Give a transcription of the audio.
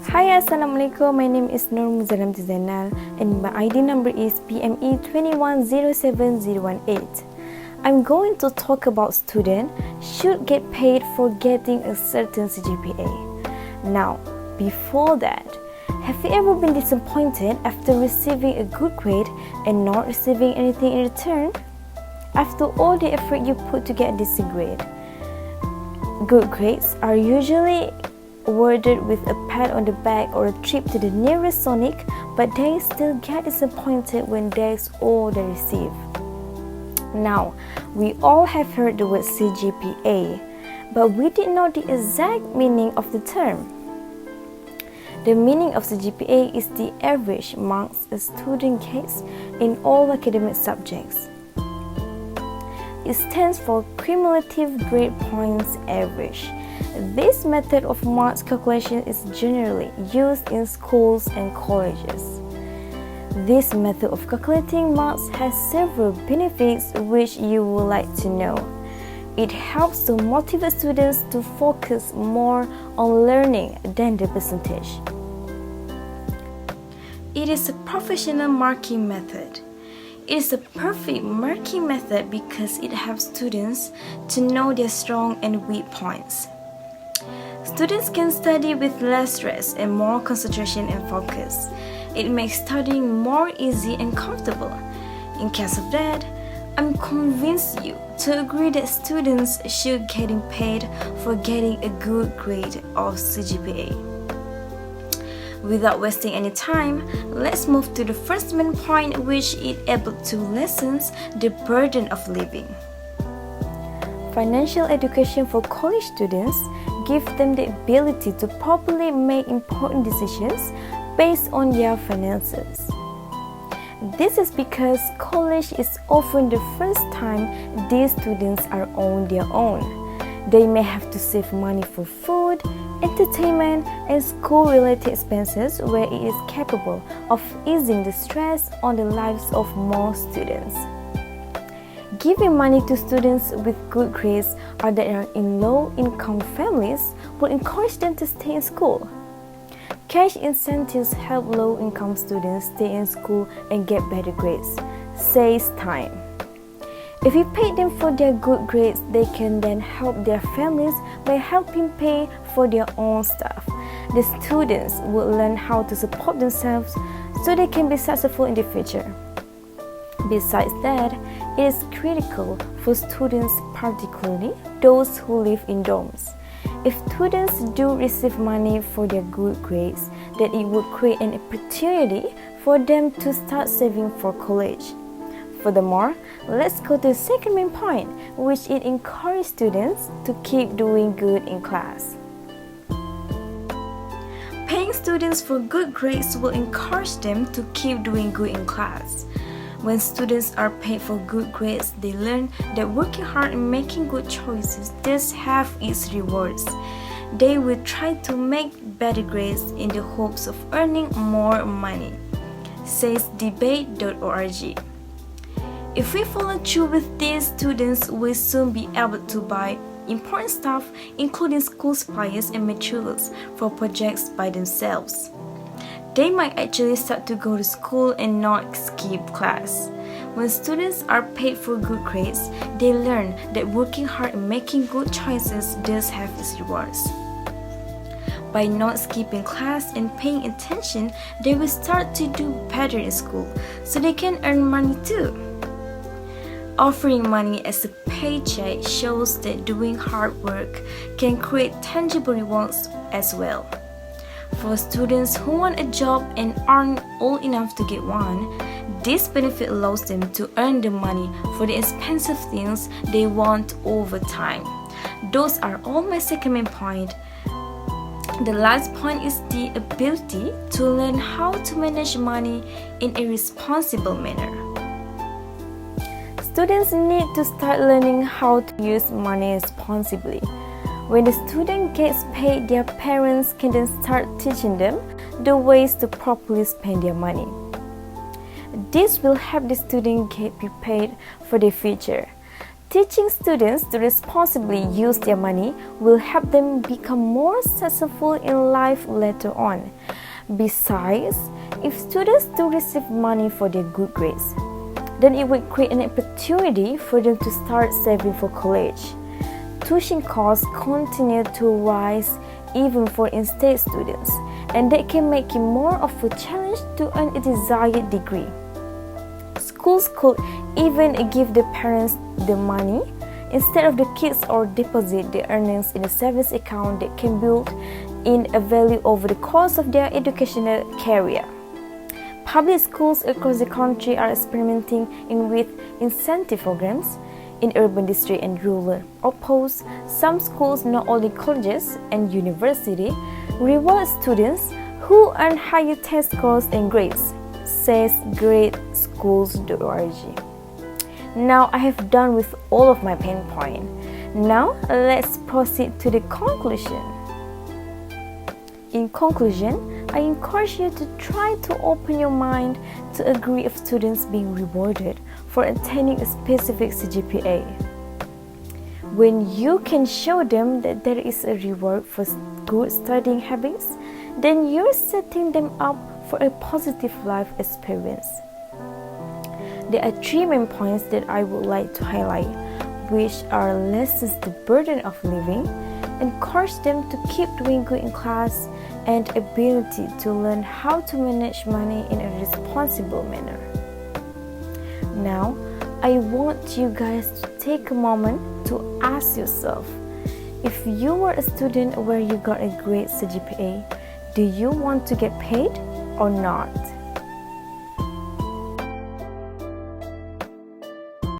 Hi, Assalamualaikum. My name is Muzanna Zainal and my ID number is PME 2107018. I'm going to talk about students should get paid for getting a certain CGPA. Now, before that, have you ever been disappointed after receiving a good grade and not receiving anything in return? After all the effort you put to get this grade, good grades are usually awarded with a pat on the back or a trip to the nearest Sonic, but they still get disappointed when that's all they receive. Now, we all have heard the word CGPA, but we didn't know the exact meaning of the term. The meaning of CGPA is the average marks a student gets in all academic subjects. It stands for Cumulative Grade Points Average. This method of marks calculation is generally used in schools and colleges. This method of calculating marks has several benefits which you would like to know. It helps to motivate students to focus more on learning than the percentage. It is a professional marking method. It is a perfect marking method because it helps students to know their strong and weak points. Students can study with less stress and more concentration and focus. It makes studying more easy and comfortable. In case of that, I'm convinced you to agree that students should getting paid for getting a good grade of CGPA. Without wasting any time, let's move to the first main point, which is able to lessen the burden of living. Financial education for college students gives them the ability to properly make important decisions based on their finances. This is because college is often the first time these students are on their own. They may have to save money for food, entertainment, and school-related expenses where it is capable of easing the stress on the lives of more students. Giving money to students with good grades or that are in low-income families will encourage them to stay in school. Cash incentives help low-income students stay in school and get better grades. Saves time. If we pay them for their good grades, they can then help their families by helping pay for their own stuff. The students will learn how to support themselves so they can be successful in the future. Besides that, it is critical for students, particularly those who live in dorms. If students do receive money for their good grades, then it would create an opportunity for them to start saving for college. Furthermore, let's go to the second main point, which it encourages students to keep doing good in class. Paying students for good grades will encourage them to keep doing good in class. When students are paid for good grades, they learn that working hard and making good choices does have its rewards. They will try to make better grades in the hopes of earning more money, says debate.org. If we follow through with this, students will soon be able to buy important stuff, including school supplies and materials for projects by themselves. They might actually start to go to school and not skip class. When students are paid for good grades, they learn that working hard and making good choices does have its rewards. By not skipping class and paying attention, they will start to do better in school, so they can earn money too. Offering money as a paycheck shows that doing hard work can create tangible rewards as well. For students who want a job and aren't old enough to get one, this benefit allows them to earn the money for the expensive things they want over time. Those are all my second main point. The last point is the ability to learn how to manage money in a responsible manner. Students need to start learning how to use money responsibly. When the student gets paid, their parents can then start teaching them the ways to properly spend their money. This will help the student get prepared for the future. Teaching students to responsibly use their money will help them become more successful in life later on. Besides, if students do receive money for their good grades, then it will create an opportunity for them to start saving for college. Tuition costs continue to rise even for in-state students, and that can make it more of a challenge to earn a desired degree. Schools could even give the parents the money instead of the kids, or deposit the earnings in a savings account that can build in a value over the course of their educational career. Public schools across the country are experimenting with incentive programs in urban districts and rural outposts. Some schools, not only colleges and universities, reward students who earn higher test scores and grades, says gradeschools.org. Now I have done with all of my pain point. Now let's proceed to the conclusion. In conclusion, I encourage you to try to open your mind to agree of students being rewarded for attaining a specific CGPA. When you can show them that there is a reward for good studying habits, then you're setting them up for a positive life experience. There are 3 main points that I would like to highlight, which are lessens the burden of living, encourage them to keep doing good in class, and ability to learn how to manage money in a responsible manner. Now, I want you guys to take a moment to ask yourself, if you were a student where you got a great CGPA, do you want to get paid or not?